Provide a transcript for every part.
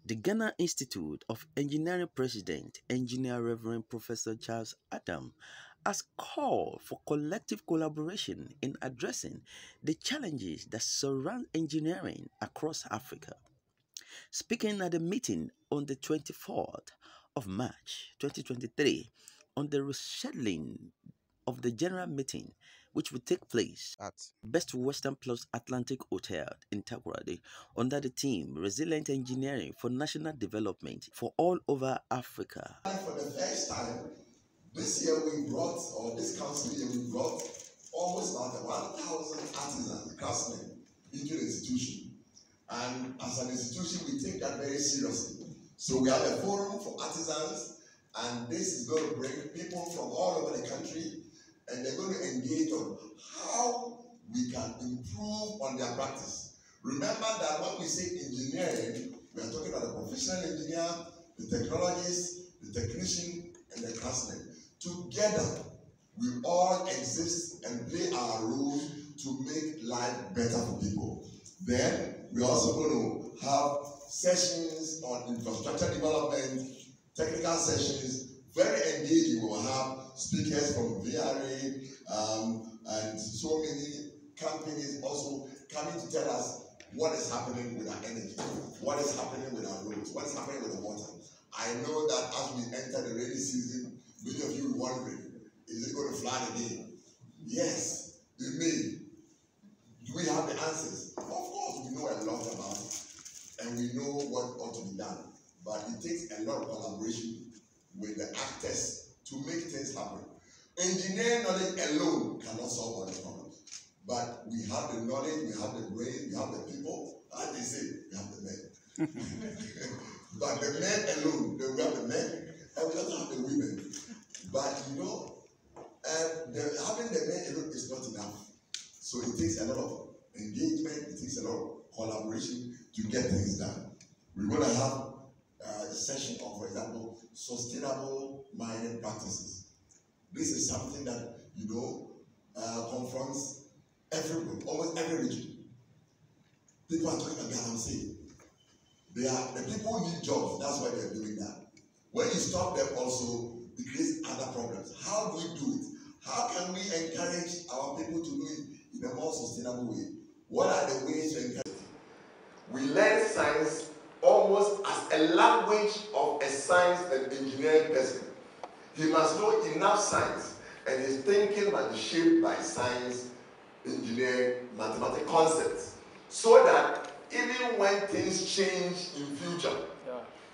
The Ghana Institute of Engineering President, Engineer Reverend Professor Charles Adam, has called for collective collaboration in addressing the challenges that surround engineering across Africa. Speaking at a meeting on the 24th of March 2023 on the rescheduling of the general meeting, which will take place at Best Western Plus Atlantic Hotel in Takoradi under the theme Resilient Engineering for National Development for All Over Africa. For the first time, this year we brought, or this council year we brought, almost about 1,000 artisans, craftsmen into the institution. And as an institution, we take that very seriously. So we have a forum for artisans, and this is going to bring people from all over the country, and they're going to engage on how we can improve on their practice. Remember that when we say engineering, we are talking about the professional engineer, the technologist, the technician, and the craftsman. Together, we all exist and play our role to make life better for people. Then, we're also going to have sessions on infrastructure development, technical sessions, very engaging. We will have speakers from VRA and so many companies also coming to tell us what is happening with our energy, what is happening with our roads, what is happening with the water. I know that as we enter the rainy season, many of you are wondering, is it going to flood again? Yes, it may. Do we have the answers? Of course, we know a lot about it, and we know what ought to be done. But it takes a lot of collaboration with the actors to make things happen. Engineering knowledge alone cannot solve all the problems. But we have the knowledge, we have the brain, we have the people, as they say, we have the men. But the men alone, we have the men, and we also have the women. But you know, having the men alone is not enough. So it takes a lot of engagement, it takes a lot of collaboration to get things done. We're going to have a session of, for example, sustainable mining practices. This is something that, you know, confronts everyone, almost every region. People are talking about galamsey. The people need jobs, that's why they're doing that. When you stop them also, it creates other problems. How do we do it? How can we encourage our people to do it in a more sustainable way? What are the ways to encourage it? We learn science almost as a language of a science and engineering person. He must know enough science, and his thinking must be shaped by science, engineering, mathematical concepts, so that even when things change in future,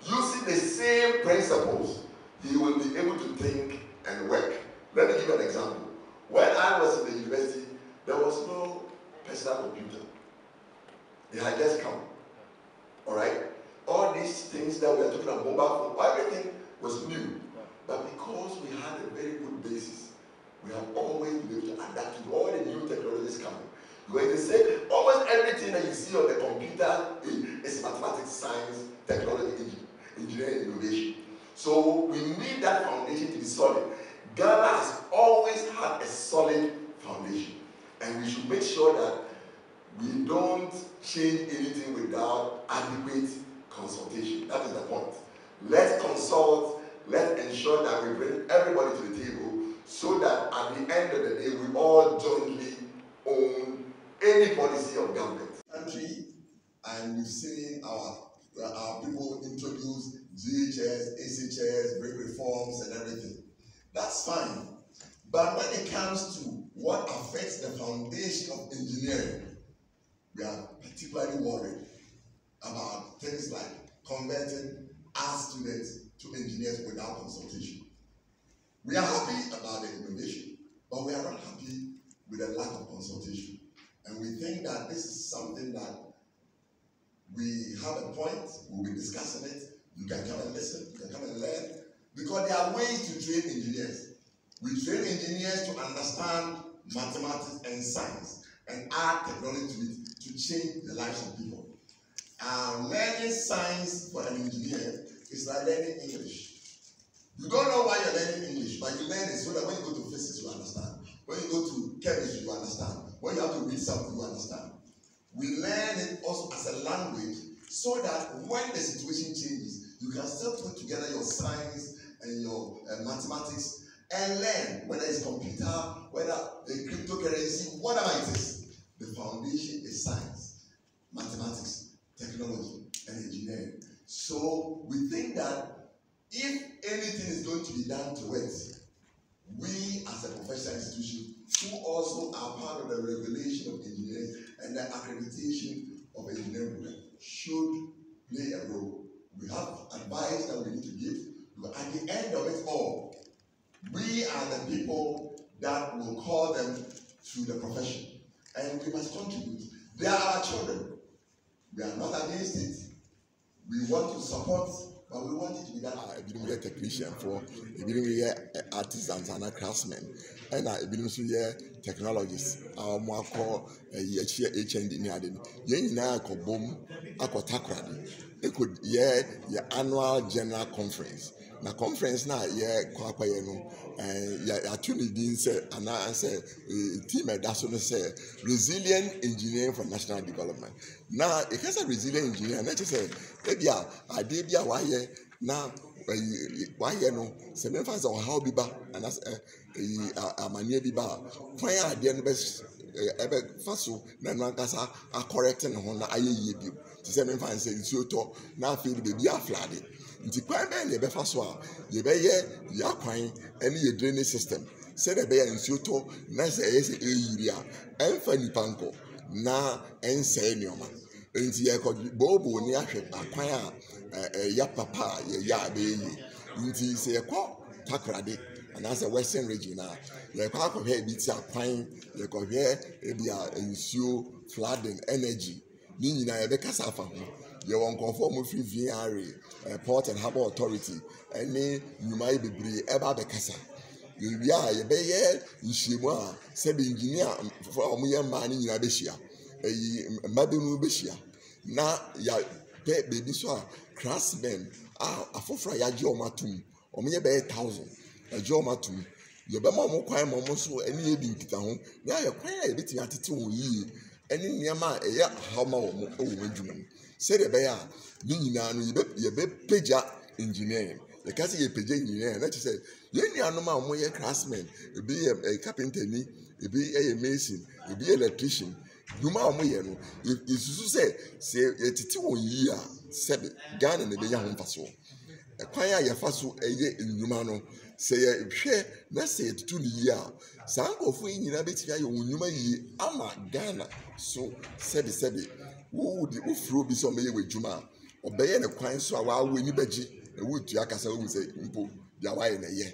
using the same principles, he will be able to think and work. Let me give you an example. When I was in the university, there was no personal computer. It had just come. All right? All these things that we are talking about, mobile phone, everything was new. But because we had a very good basis, we have always been able to adapt to all the new technologies coming. Because they say almost everything that you see on the computer is mathematics, science, technology, engineering, innovation. So we need that foundation to be solid. Ghana has always had a solid foundation, and we should make sure that we don't change anything without adequate consultation. That is the point. Let's consult, let's ensure that we bring everybody to the table so that at the end of the day, we all jointly own any policy of government. Country, and we've seen our people introduce GHS, ACHS, bring reforms and everything. That's fine. But when it comes to what affects the foundation of engineering, we are particularly worried about things like converting our students to engineers without consultation. We are happy about the innovation, but we are not happy with the lack of consultation. And we think that this is something that we have a point, we'll be discussing it, you can come and listen, you can come and learn, because there are ways to train engineers. We train engineers to understand mathematics and science and add technology to it to change the lives of people. Learning science for an engineer is like learning English. You don't know why you're learning English, but you learn it so that when you go to physics, you understand. When you go to chemistry, you understand. When you have to read something, you understand. We learn it also as a language so that when the situation changes, you can still put together your science and your mathematics and learn, whether it's computer, whether a cryptocurrency, whatever it is. The foundation is science, mathematics, technology, and engineering. So we think that if anything is going to be done to it, we as a professional institution, who also are part of the regulation of engineering and the accreditation of engineering, should play a role. We have advice that we need to give, but at the end of it all, we are the people that will call them to the profession, and we must contribute. They are our children. We are not against it. We want to support, but we want it to be done. Ebi ni technician for, ebi ni artisans and craftsmen, and ebi ni technologists. Our more call HND ni ade. Yen nyina akobom akotakrade. It could your annual general conference. Na conference na kwakwaye no atuni din say ana say team edaso no say resilient engineering for national development. Na e ka say resilient engineer na che say e bia ade bia waye na waye no se me fa say o how bi ba ana amanie bi ba kwan ade no be ebe faso na no ankasa a correct ne ho na ayeye bi se me fa say nsuo to na afi bi bia flade nti kwan bɛn na yɛbɛfa so a yɛbɛyɛ yɛakwan ne yɛ drainage system sɛdeɛ ɛbɛyɛ nsuo tɔ na sɛ ɛyɛ sɛ ɛyiri a ɛmfa nipa nkɔ na ɛnsɛe nneɛma nti yɛkɔ booboo ne ahwɛ akwan a ɛyɛ papa a yɛyɛ a bɛyɛ yie nti sɛ yɛkɔ takrade anaasɛ western region a yɛkɔ akɔhwɛ ebi ti akwan yɛkɔhwɛ ebi a nsuo flooding energy ne nyinaa yɛbɛkasa afa ho yɛwɔ nkɔfoɔ mo firi VRA Port and Harbour Authority ɛne nnwuma yi bebree ɛba abɛkasa yɛwie a yɛbɛyɛ nhyiamu a sɛbi engineer ɔmo yɛ mmaa ne nyinaa bɛhyia mmaa bi no bɛhyia na yɛpɛ beebi so a craftsmen a afoforɔ a yɛagye ɔmo atum ɔmo yɛ bɛyɛ 1000 yɛagye ɔmo atum yɛbɛma ɔmo kwan ma ɔmo nso ɛne yɛdi nkita ho na yɛ kwan a yɛbɛtumi atete wɔn yie ɛne nneɛma a ɛyɛ ahama wɔn ɛwɔ wɔn adwuma mu sɛdeɛ ɛbɛyɛ a ne nyinaa no yɛbɛpagya engineering yɛka sɛ yɛpagya engineering na kyerɛ sɛ yɛn nuanom a wɔyɛ craftsmen ebi yɛ carpenter ni ebi yɛ mason ebi yɛ electrician nnwuma a wɔyɛ no yɛsusu sɛ yɛtete wɔn yie a sɛbe Ghana na ɛbɛnya ho mfasoɔ ɛkwan a yɛfa so ɛyɛ nnwuma no sɛ yɛhwɛ na sɛ yɛtutu ne yie a saa nkɔfoɔ yi nyinaa bɛtumi ayɛ wɔn nnwuma yie ama Ghana so sɛbe wodi ufuro bi sɛ ɔmɛyɛ w'adwuma a ɔbɛyɛ ne kwan so a wawo ani bɛgye na wotua kasa wo sɛ mpo bia wayɛ na yɛ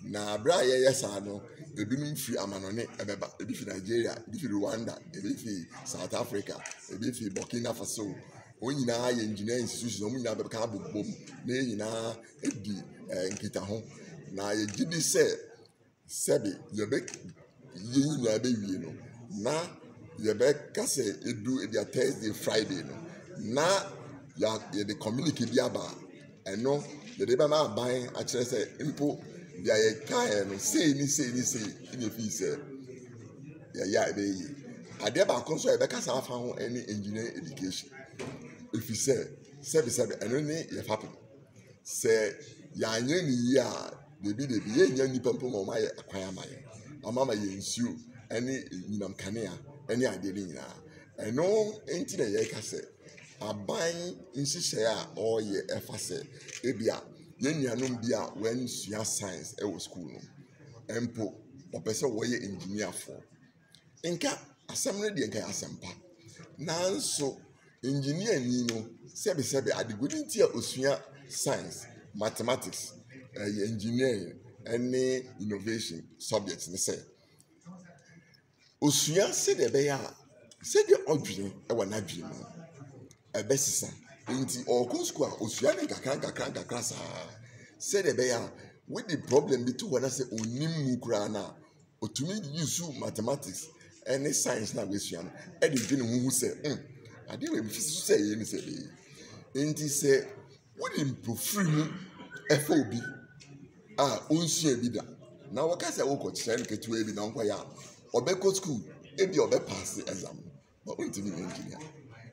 na abra a yɛyɛ saa no ebinom firi amanɔne ɛbɛba ebi firi Nigeria ebi firi Rwanda ebi firi South Africa ebi firi Burkina Faso wɔn nyinaa yɛ engineering institution wɔn nyinaa bɛka abobom na yɛn nyinaa edi nkita ho na yɛgye di sɛbi yɛn nyinaa bɛwie no na yɛbɛka sɛ edu edia Thursday Friday no na yɛde communicate bi aba ɛno yɛde bɛma aban akyerɛ sɛ mpo deɛ yɛkaeɛ no sei ne fi sɛ yɛyɛ a ɛbɛyɛ yie adeɛ baako nso a yɛbɛka saa afa ho ɛne engineering education efi sɛbi ɛno ne yɛfapem sɛ yɛanyɛ ne yie a debi yɛnya nipa mpo ma ɔma yɛ akwan ama yɛ nsuo ɛne nyinam kanea ɛne adeɛ ne nyinaa ɛno nti na yɛka sɛ aban nhyehyɛeɛ a ɔreyɛ ɛfa sɛ ebi a yɛn nuanom bi a wɔnsua science ɛwɔ school no mpo ɔpɛ sɛ wɔyɛ engineerfoɔ nka asɛm no deɛ nka yɛ asɛmpa nanso engineer ni no sɛbi adegudi nti a osua science mathematics engineering ɛne innovation subjects ne sɛ osua sɛdeɛ ɛbɛyɛ a sɛdeɛ ɔdwene ɛwɔ n'adwene mu ɛbɛsesa nti ɔkɔ school a osua ne nkakra saa sɛdeɛ ɛbɛyɛ a wodi problem bi to hɔ na sɛ onim mu koraa na otumi use mathematics ɛne science na wɔasua no ɛde dwene ho sɛ adeɛ wɔ ebi so sɛ yɛ ne sɛ bɛyɛ nti sɛ wodi mpofiri mu ɛfa obi a onsua bi da na wɔka sɛ wokɔ kyerɛ no ketewa bi na nkɔyɛ a ɔbɛkɔ school ebi ɔbɛpaase exam but ɔntumi nyɛ engineer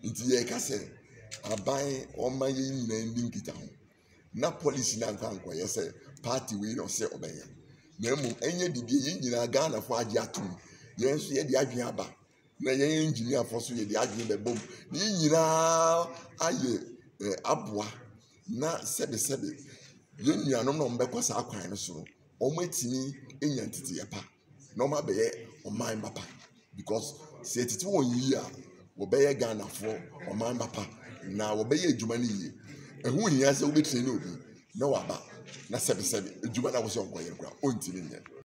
nti yɛka sɛ aban ɔma yɛ nyinaa ndi nkita ho na policy na nka nkɔyɛ sɛ party wei na ɔsɛ ɔbɛyɛ na mmom ɛnyɛ didi yɛn nyinaa Ghanafoɔ agye atom yɛn nso yɛde adwene aba na yɛn engineerfoɔ so yɛde adwene bɛbom na yɛn nyinaa ayɛ aboa na sɛbesɛbe yɛn nuanom na ɔmbɛkɔ saa kwan no so no ɔmo atumi enya nteteyɛ pa na ɔmo abɛyɛ ɔman papa because sɛ tete wɔn yie a wɔbɛyɛ Ghanafoɔ ɔman papa na wɔbɛyɛ adwuma no yie ɛho hia sɛ wobɛtiri ne obi na waba na sɛbesɛbe adwuma no a wɔsɛ ɔnkɔyɛ nkora ɔntimi nyɛ